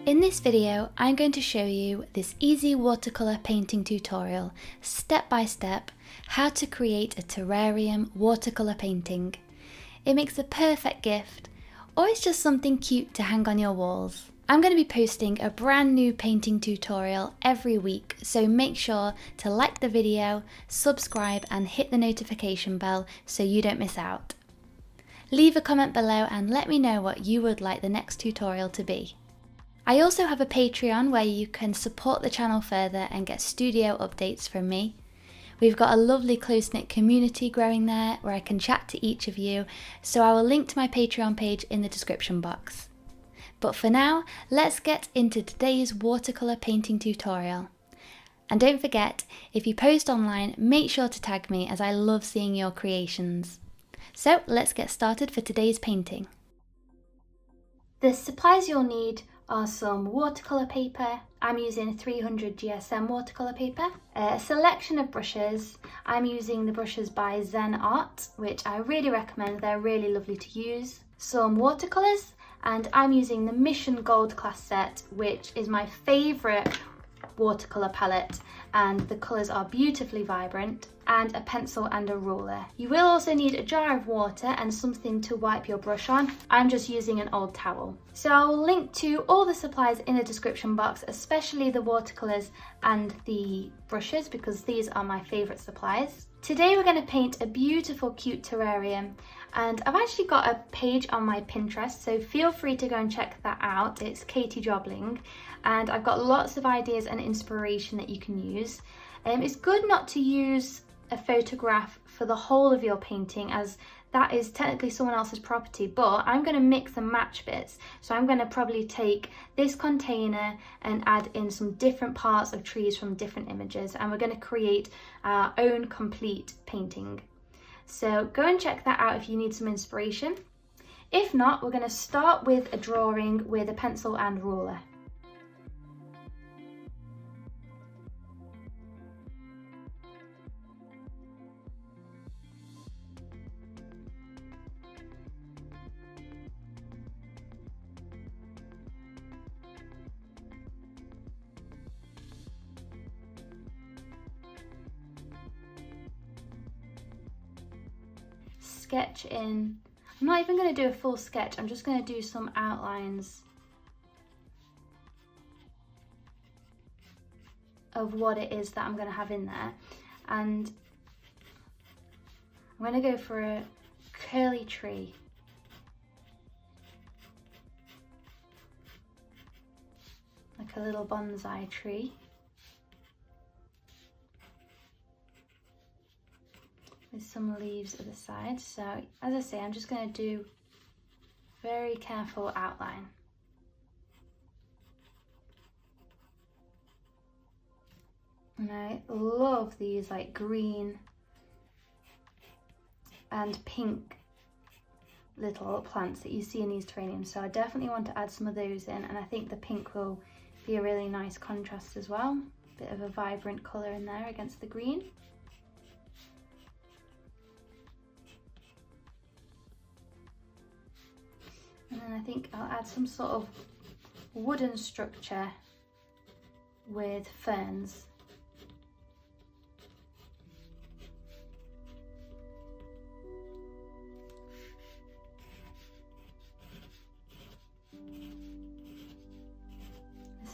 In this video, I'm going to show you this easy watercolour painting tutorial, step by step, how to create a terrarium watercolour painting. It makes a perfect gift, or it's just something cute to hang on your walls. I'm going to be posting a brand new painting tutorial every week, so make sure to like the video, subscribe and hit the notification bell so you don't miss out. Leave a comment below and let me know what you would like the next tutorial to be. I also have a Patreon where you can support the channel further and get studio updates from me. We've got a lovely close-knit community growing there where I can chat to each of you, so I will link to my Patreon page in the description box. But for now, let's get into today's watercolour painting tutorial. And don't forget, if you post online, make sure to tag me as I love seeing your creations. So let's get started for today's painting. The supplies you'll need are some watercolour paper. I'm using 300 GSM watercolour paper. A selection of brushes. I'm using the brushes by Zen Art, which I really recommend. They're really lovely to use. Some watercolours, and I'm using the Mission Gold class set, which is my favourite watercolour palette, and the colours are beautifully vibrant, and a pencil and a ruler. You will also need a jar of water and something to wipe your brush on. I'm just using an old towel. So I'll link to all the supplies in the description box, especially the watercolours and the brushes, because these are my favourite supplies. Today we're going to paint a beautiful cute terrarium, and I've actually got a page on my Pinterest, so feel free to go and check that out. It's Katie Jobling, and I've got lots of ideas and inspiration that you can use. It's good not to use a photograph for the whole of your painting, as that is technically someone else's property, but I'm going to mix and match bits. So I'm going to probably take this container and add in some different parts of trees from different images, and we're going to create our own complete painting. So go and check that out if you need some inspiration. If not, we're going to start with a drawing with a pencil and ruler. Sketch in. I'm not even going to do a full sketch, I'm just going to do some outlines of what it is that I'm going to have in there, and I'm going to go for a curly tree. Like a little bonsai tree. With some leaves at the side. So as I say, I'm just going to do very careful outline. And I love these like green and pink little plants that you see in these terrariums, so I definitely want to add some of those in, and I think the pink will be a really nice contrast as well. Bit of a vibrant colour in there against the green. And then I think I'll add some sort of wooden structure with ferns.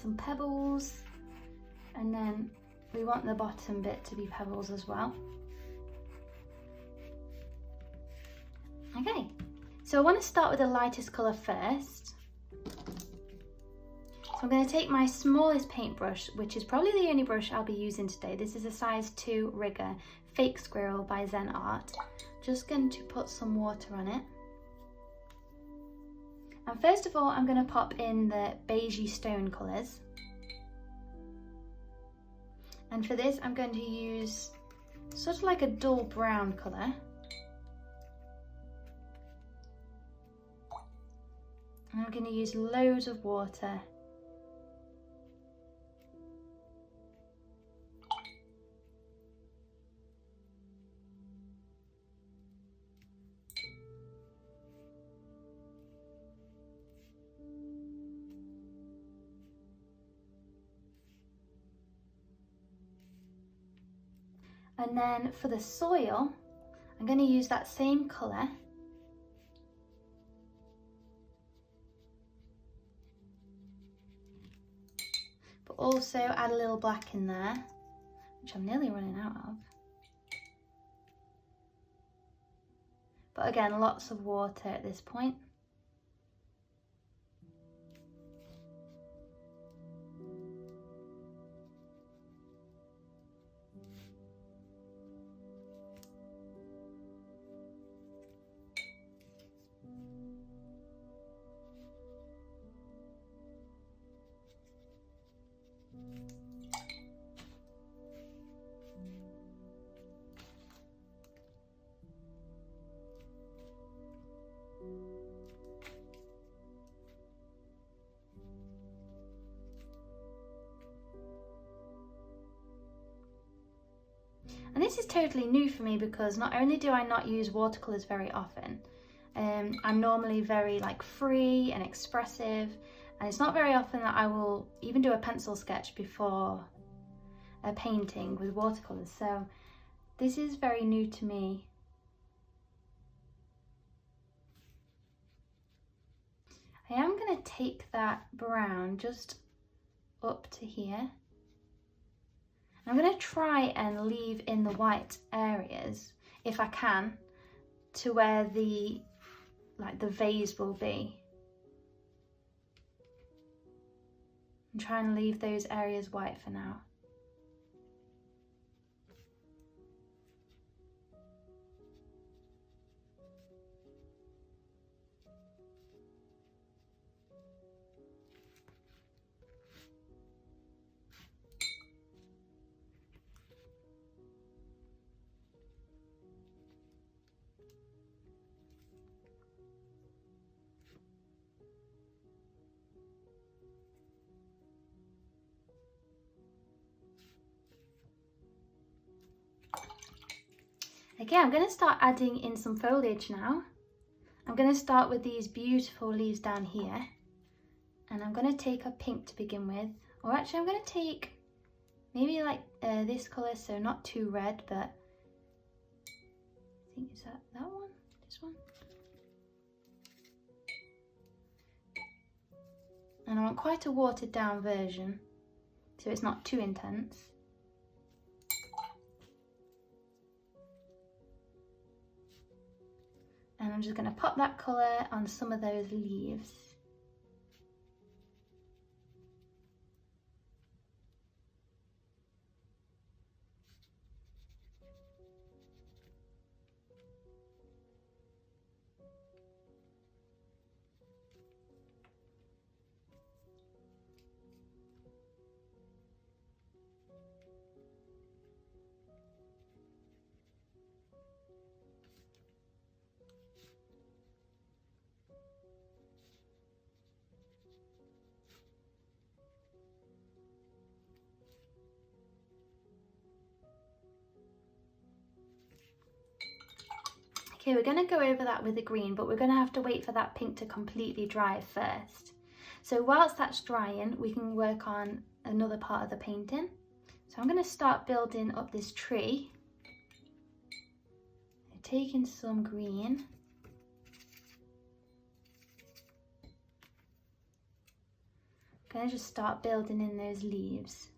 Some pebbles, and then we want the bottom bit to be pebbles as well. Okay. So I want to start with the lightest colour first. So I'm going to take my smallest paintbrush, which is probably the only brush I'll be using today. This is a size 2 rigger, Fake Squirrel by Zen Art. Just going to put some water on it. And first of all, I'm going to pop in the beigey stone colours. And for this, I'm going to use sort of like a dull brown colour. I'm going to use loads of water. And then for the soil, I'm going to use that same colour. But also add a little black in there, which I'm nearly running out of. But again, lots of water at this point. And this is totally new for me because not only do I not use watercolours very often, I'm normally very free and expressive, and it's not very often that I will even do a pencil sketch before a painting with watercolours, so this is very new to me. I am going to take that brown just up to here. I'm going to try and leave in the white areas, if I can, to where the vase will be. I'm trying to leave those areas white for now. Okay, I'm going to start adding in some foliage now. I'm going to start with these beautiful leaves down here, and I'm going to take a pink to begin with, or actually I'm going to take maybe this colour, so not too red, but I think is that one? This one? And I want quite a watered down version, so it's not too intense. And I'm just going to pop that colour on some of those leaves. Okay, we're going to go over that with the green, but we're going to have to wait for that pink to completely dry first. So whilst that's drying, we can work on another part of the painting. So I'm going to start building up this tree. Taking some green. I'm going to just start building in those leaves.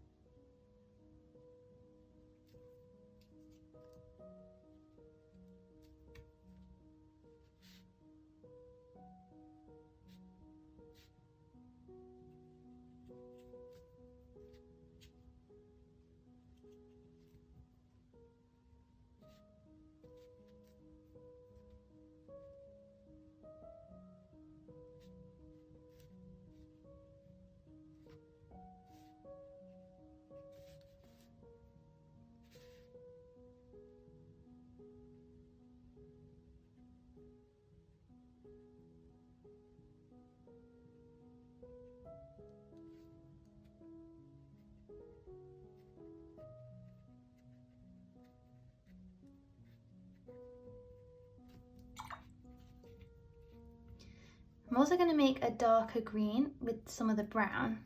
I'm also going to make a darker green with some of the brown.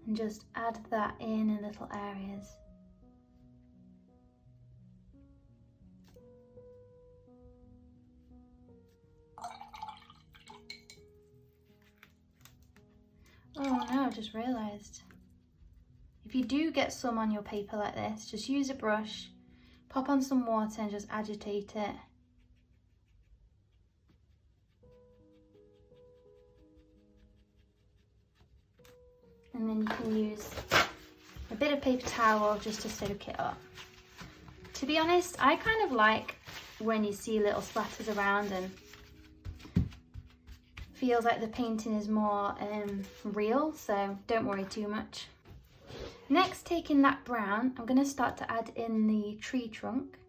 and just add that in little areas. Oh no, I just realised. If you do get some on your paper like this, just use a brush, pop on some water and just agitate it. And then you can use a bit of paper towel just to soak it up. To be honest, I kind of like when you see little splatters around and feels like the painting is more real, so don't worry too much. Next, taking that brown, I'm going to start to add in the tree trunk.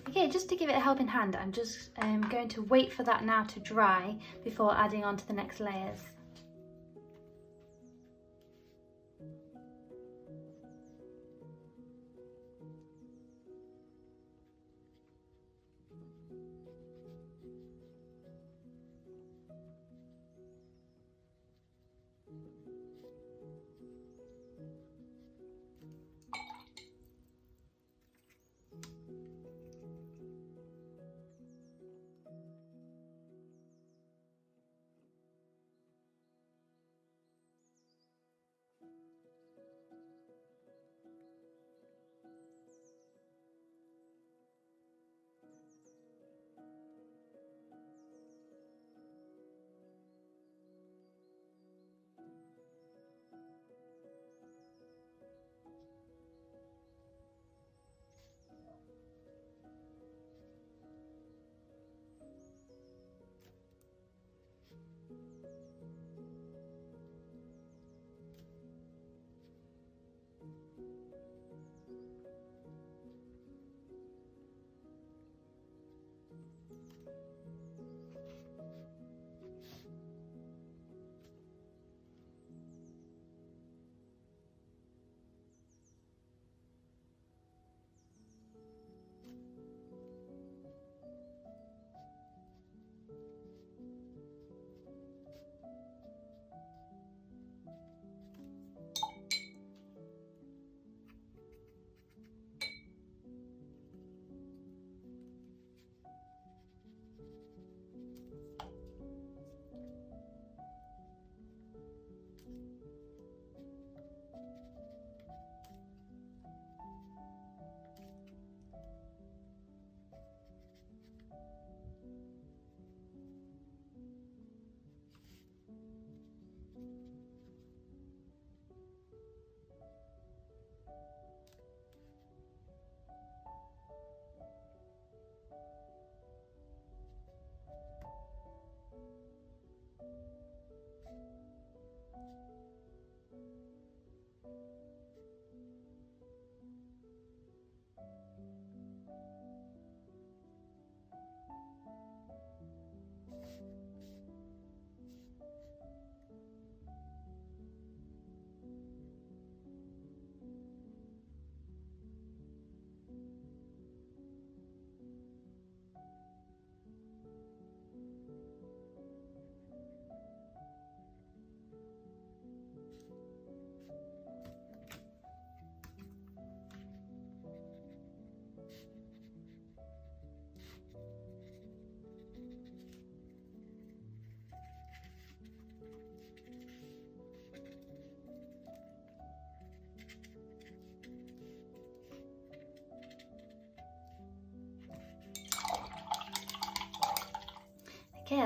Okay, just to give it a helping hand, I'm just going to wait for that now to dry before adding on to the next layers.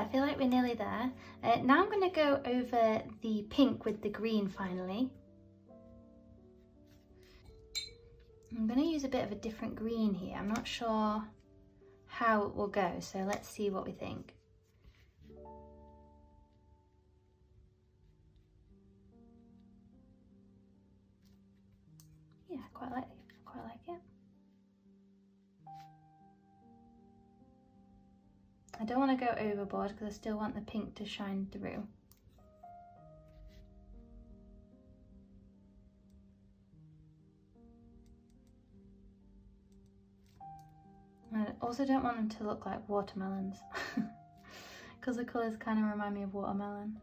I feel like we're nearly there. Now I'm going to go over the pink with the green finally. I'm going to use a bit of a different green here. I'm not sure how it will go, so let's see what we think. Yeah, I quite like it. I don't want to go overboard because I still want the pink to shine through. I also don't want them to look like watermelons because the colours kind of remind me of watermelon.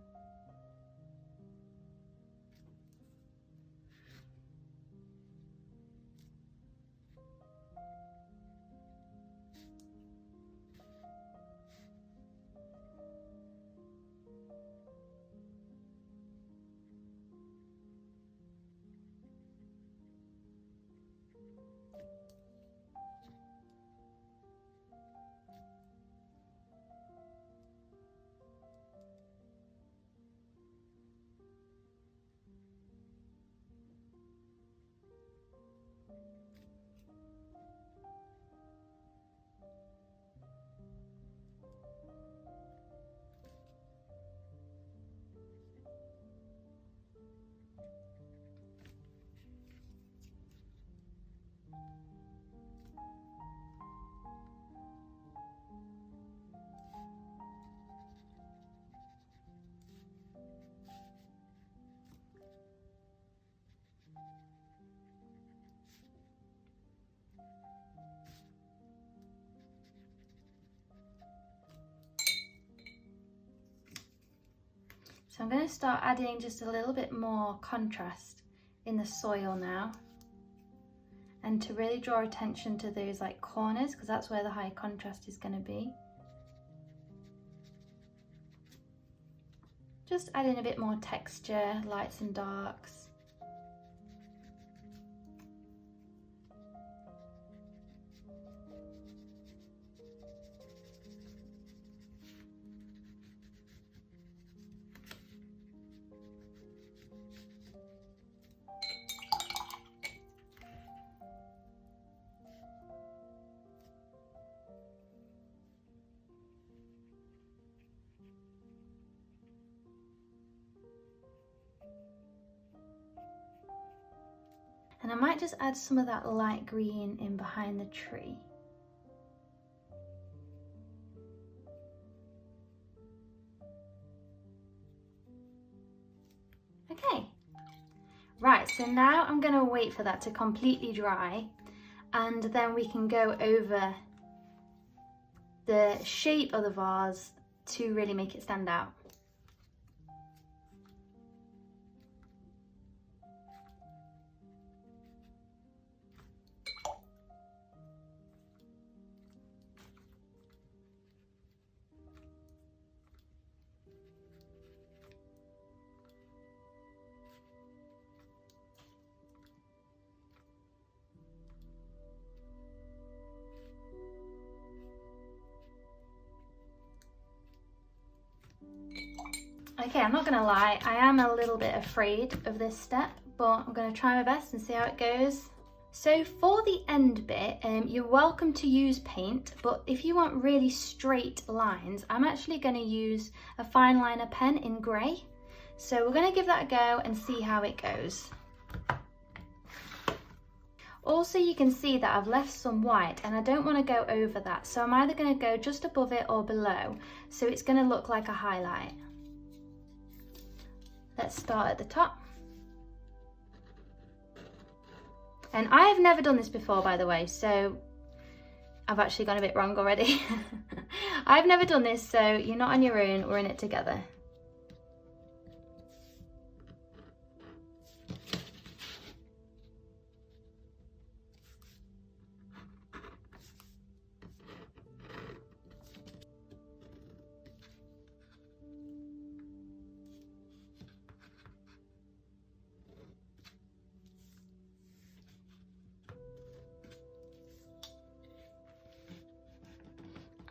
So I'm going to start adding just a little bit more contrast in the soil now, and to really draw attention to those like corners, because that's where the high contrast is going to be. Just adding a bit more texture, lights and darks. And I might just add some of that light green in behind the tree. Okay, right, so now I'm going to wait for that to completely dry, and then we can go over the shape of the vase to really make it stand out. Okay, I'm not gonna lie, I am a little bit afraid of this step, but I'm gonna try my best and see how it goes. So for the end bit, you're welcome to use paint, but if you want really straight lines, I'm actually gonna use a fine liner pen in grey. So we're gonna give that a go and see how it goes. Also, you can see that I've left some white and I don't want to go over that, so I'm either going to go just above it or below, so it's going to look like a highlight. Let's start at the top. And I have never done this before, by the way, so I've actually gone a bit wrong already. I've never done this, so you're not on your own, we're in it together.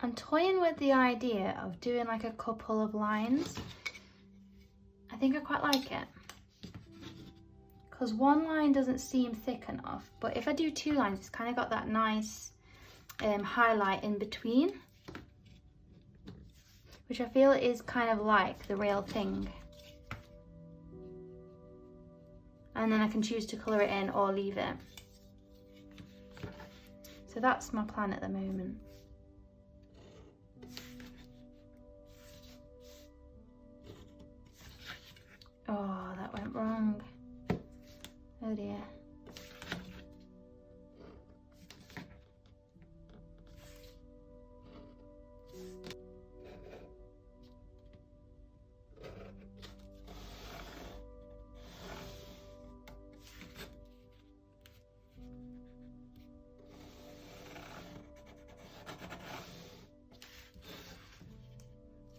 I'm I'm toying with the idea of doing like a couple of lines. I think I quite like it. Because one line doesn't seem thick enough, but if I do 2 lines, it's kind of got that nice highlight in between, which I feel is kind of like the real thing. And then I can choose to colour it in or leave it. So that's my plan at the moment. Oh, that went wrong. Oh dear.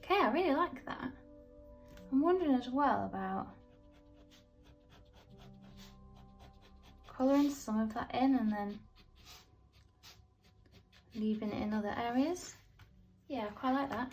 Okay, I really like that. I'm wondering as well about colouring some of that in and then leaving it in other areas. Yeah, I quite like that.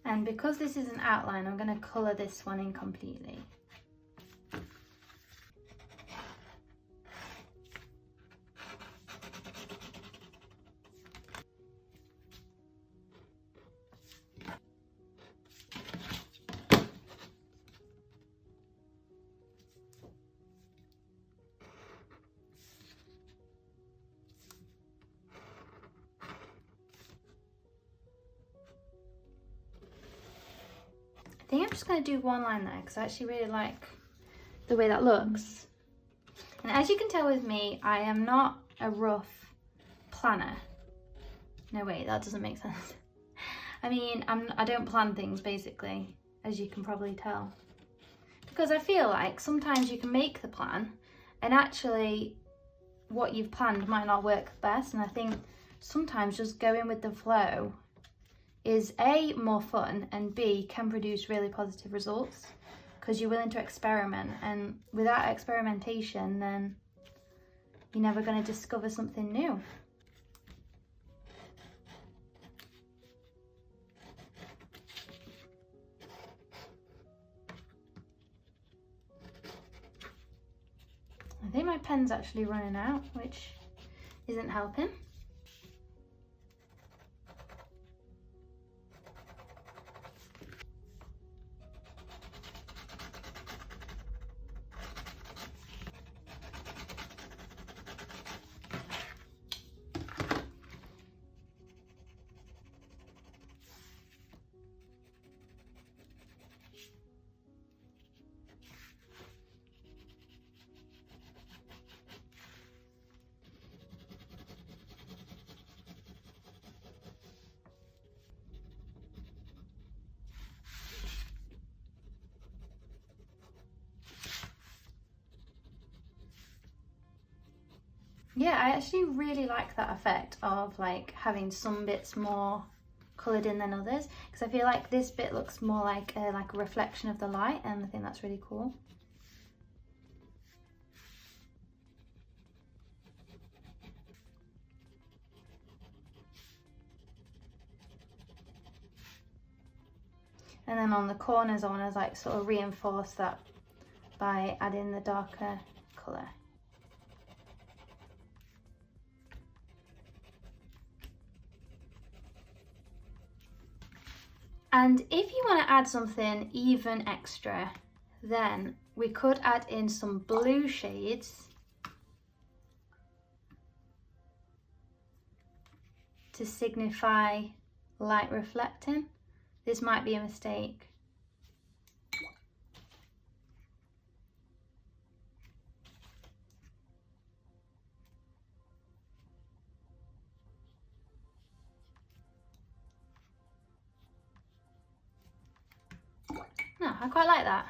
And because this is an outline, I'm going to colour this one in completely. I think I'm just going to do 1 line there because I actually really like the way that looks. And as you can tell with me, I am not a rough planner. No, wait, that doesn't make sense. I mean, I don't plan things basically, as you can probably tell. Because I feel like sometimes you can make the plan and actually what you've planned might not work best. And I think sometimes just going with the flow is A, more fun, and B, can produce really positive results because you're willing to experiment, and without experimentation then you're never going to discover something new. I think my pen's actually running out, which isn't helping. Yeah, I actually really like that effect of like having some bits more coloured in than others, because I feel like this bit looks more like a reflection of the light, and I think that's really cool. And then on the corners I want to like sort of reinforce that by adding the darker colour. And if you want to add something even extra, then we could add in some blue shades to signify light reflecting. This might be a mistake. No, I quite like that.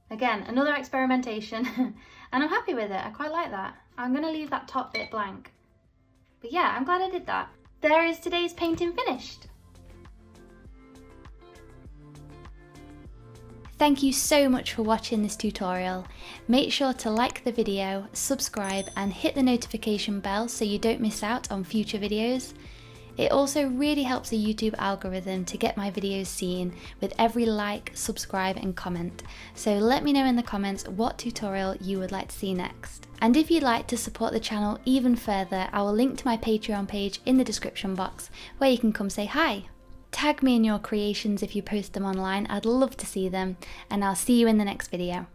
Again, another experimentation, and I'm happy with it. I quite like that. I'm going to leave that top bit blank. But yeah, I'm glad I did that. There is today's painting finished. Thank you so much for watching this tutorial. Make sure to like the video, subscribe and hit the notification bell so you don't miss out on future videos. It also really helps the YouTube algorithm to get my videos seen with every like, subscribe and comment. So let me know in the comments what tutorial you would like to see next. And if you'd like to support the channel even further, I will link to my Patreon page in the description box where you can come say hi. Tag me in your creations if you post them online, I'd love to see them, and I'll see you in the next video.